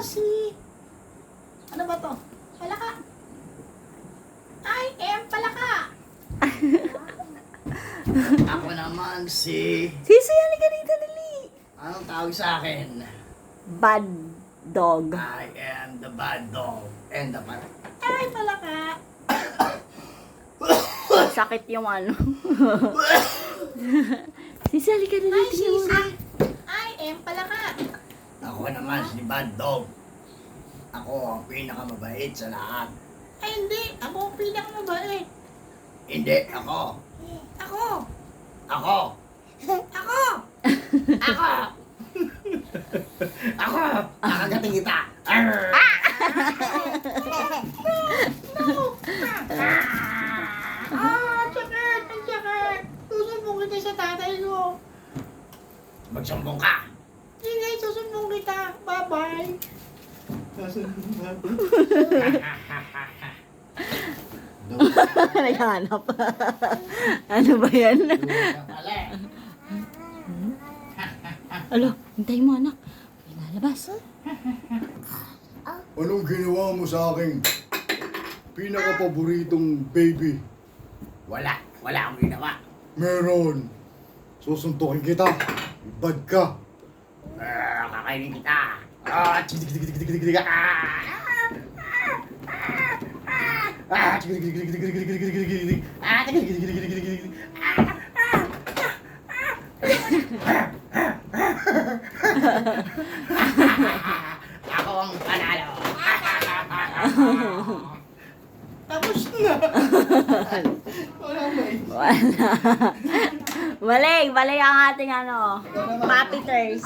si... Ano ba to? Palaka. I am palaka. Ako naman si... Sisi, halika dito, dali. Anong tawag sa akin? Bad dog. I am the bad dog and the bad... Ay, palaka. Sakit yung ano. Sisi, halika dali. Hi, Sisi. I am palaka. Ako naman si bad dog. Ako ang pinakamabait sa lahat. Ay, hindi. Ako ang pinakamabait. Hindi, ako. Ako. Ako. Ako. Ako. Ako. Nakagating kita. Arr! Ah, sakit. Ang sakit. Susumbong kita sa tatay ko. Magsumbong ka. Sige, susumbong kita. Bye-bye. Naghanap. Ano ba yan? Mali. Alo, hintay mo anak. May lalabas. Anong ginawa mo sa aking pinaka-paboritong baby? Wala. Wala akong ginawa. Meron. Susuntukin kita. Bad ka. Kakainin kita. Ah, tigidig. Ah, tigidig. Ah, tigidig. Ako ang panalo. Tapos na. Wala ba eh. Wala. Balik ang ating ano, puppeters.